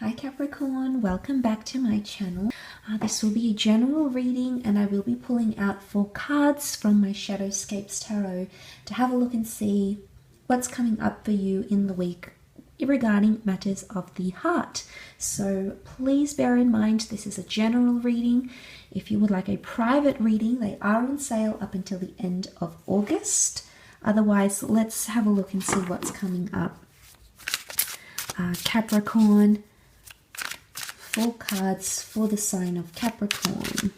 Hi Capricorn, welcome back to my channel. This will be a general reading and I will be pulling out 4 cards from my Shadowscapes Tarot to have a look and see what's coming up for you in the week regarding matters of the heart. So please bear in mind this is a general reading. If you would like a private reading, they are on sale up until the end of August. Otherwise, let's have a look and see what's coming up. Capricorn. 4 cards for the sign of Capricorn.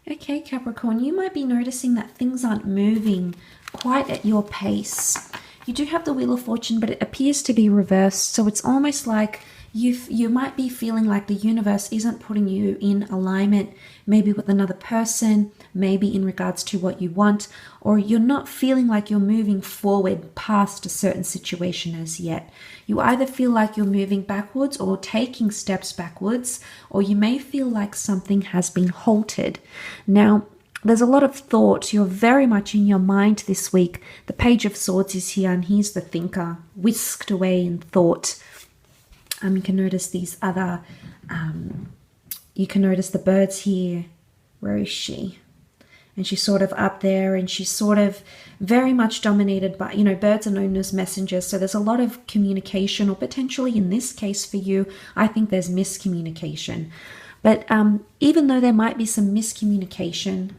Okay, Capricorn, you might be noticing that things aren't moving quite at your pace. You do have the Wheel of Fortune, but it appears to be reversed, so it's almost like you might be feeling like the universe isn't putting you in alignment, maybe with another person, maybe in regards to what you want, or you're not feeling like you're moving forward past a certain situation as yet. You either feel like you're moving backwards or taking steps backwards, or you may feel like something has been halted. Now, there's a lot of thought. You're very much in your mind this week. The Page of Swords is here, and he's the thinker, whisked away in thought. You can notice these other, you can notice the birds here. Where is she? And she's sort of up there, and she's sort of very much dominated by, birds are known as messengers. So there's a lot of communication, or potentially in this case for you, I think there's miscommunication. But even though there might be some miscommunication,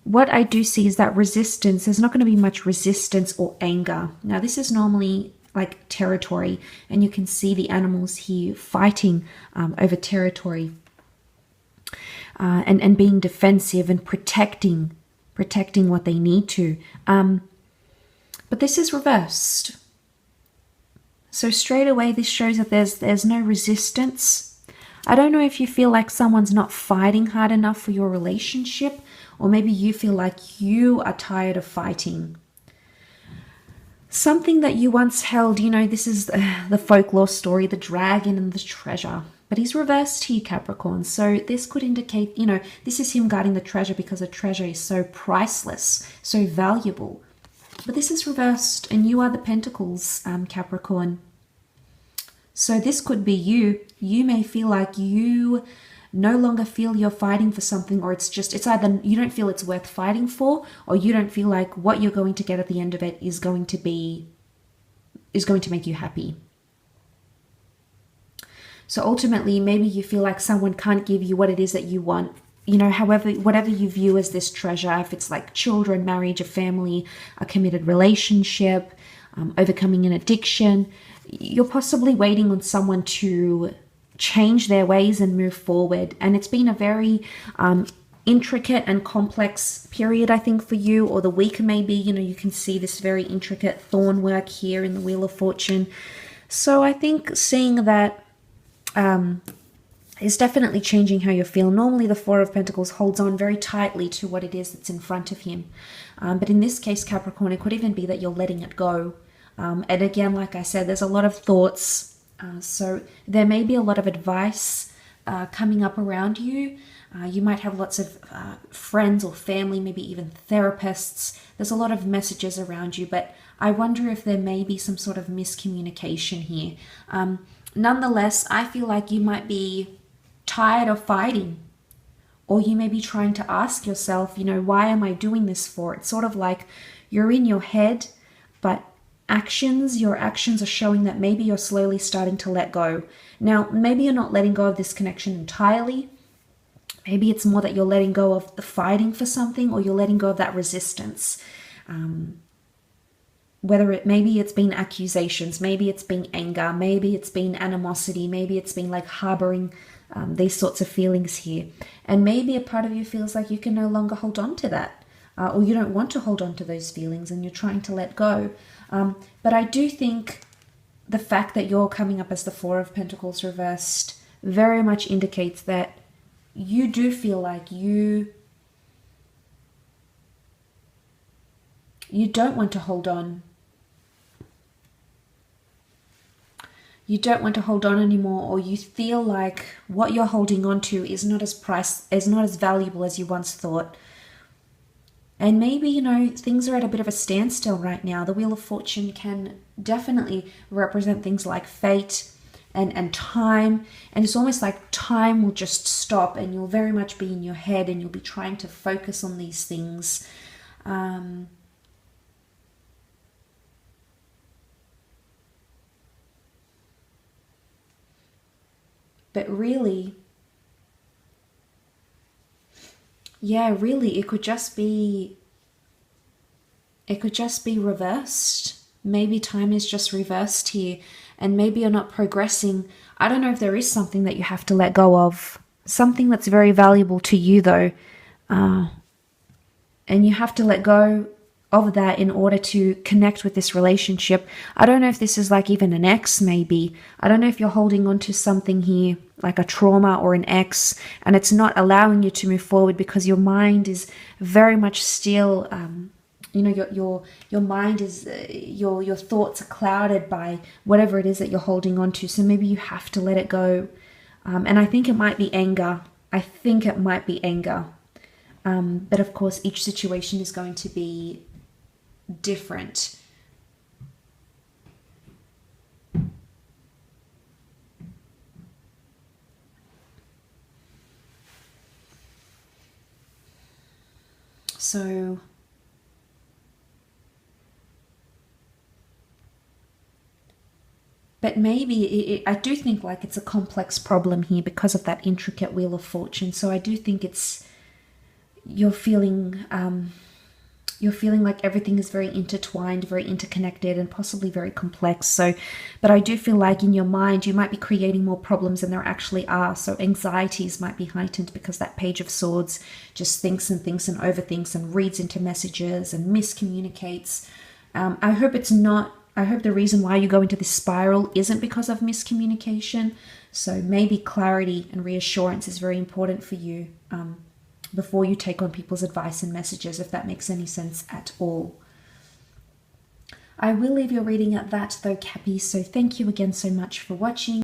what I do see is that resistance, there's not going to be much resistance or anger. Now, this is normally like territory, and you can see the animals here fighting over territory and being defensive and protecting what they need to. But this is reversed. So straight away, this shows that there's no resistance. I don't know if you feel like someone's not fighting hard enough for your relationship, or maybe you feel like you are tired of fighting. Something that you once held, this is the folklore story, the dragon and the treasure. But he's reversed here, Capricorn. So this could indicate, this is him guarding the treasure because the treasure is so priceless, so valuable. But this is reversed, and you are the Pentacles, Capricorn. So this could be you. You may feel like you no longer feel you're fighting for something, or it's either you don't feel it's worth fighting for, or you don't feel like what you're going to get at the end of it is going to make you happy. So ultimately, maybe you feel like someone can't give you what it is that you want. However, whatever you view as this treasure, if it's like children, marriage, a family, a committed relationship, overcoming an addiction, you're possibly waiting on someone to change their ways and move forward. And it's been a very intricate and complex period, I think, for you, or the week maybe. You can see this very intricate thorn work here in the Wheel of Fortune. So I think seeing that is definitely changing how you feel. Normally the Four of Pentacles holds on very tightly to what it is that's in front of him. But in this case, Capricorn, it could even be that you're letting it go. And again, like I said, there's a lot of thoughts. So there may be a lot of advice coming up around you. You might have lots of friends or family, maybe even therapists. There's a lot of messages around you, but I wonder if there may be some sort of miscommunication here. Nonetheless, I feel like you might be tired of fighting, or you may be trying to ask yourself, why am I doing this for? It's sort of like you're in your head, but your actions are showing that maybe you're slowly starting to let go. Now, maybe you're not letting go of this connection entirely. Maybe it's more that you're letting go of the fighting for something, or you're letting go of that resistance. Maybe it's been accusations, maybe it's been anger, maybe it's been animosity, maybe it's been like harboring these sorts of feelings here. And maybe a part of you feels like you can no longer hold on to that, or you don't want to hold on to those feelings, and you're trying to let go. But I do think the fact that you're coming up as the Four of Pentacles reversed very much indicates that you do feel like you don't want to hold on. you don't want to hold on anymore, or you feel like what you're holding on to is not as valuable as you once thought. And maybe, you know, things are at a bit of a standstill right now. The Wheel of Fortune can definitely represent things like fate and time. And it's almost like time will just stop, and you'll very much be in your head, and you'll be trying to focus on these things. But really, yeah, really, it could just be reversed. Maybe time is just reversed here, and maybe you're not progressing. I don't know if there is something that you have to let go of, something that's very valuable to you though, and you have to let go of that in order to connect with this relationship. I don't know if this is like even an ex, maybe. I don't know if you're holding on to something here, like a trauma or an ex, and it's not allowing you to move forward because your mind is very much still, you know, your mind is, your thoughts are clouded by whatever it is that you're holding on to. So maybe you have to let it go. And I think it might be anger. But of course, each situation is going to be different. So but maybe I do think like it's a complex problem here because of that intricate Wheel of Fortune. So I do think it's, you're feeling like everything is very intertwined, very interconnected, and possibly very complex. So, but I do feel like in your mind, you might be creating more problems than there actually are. So anxieties might be heightened because that Page of Swords just thinks and thinks and overthinks and reads into messages and miscommunicates. I hope it's not, I hope the reason why you go into this spiral isn't because of miscommunication. So maybe clarity and reassurance is very important for you, before you take on people's advice and messages, if that makes any sense at all. I will leave your reading at that though, Cappy, so thank you again so much for watching.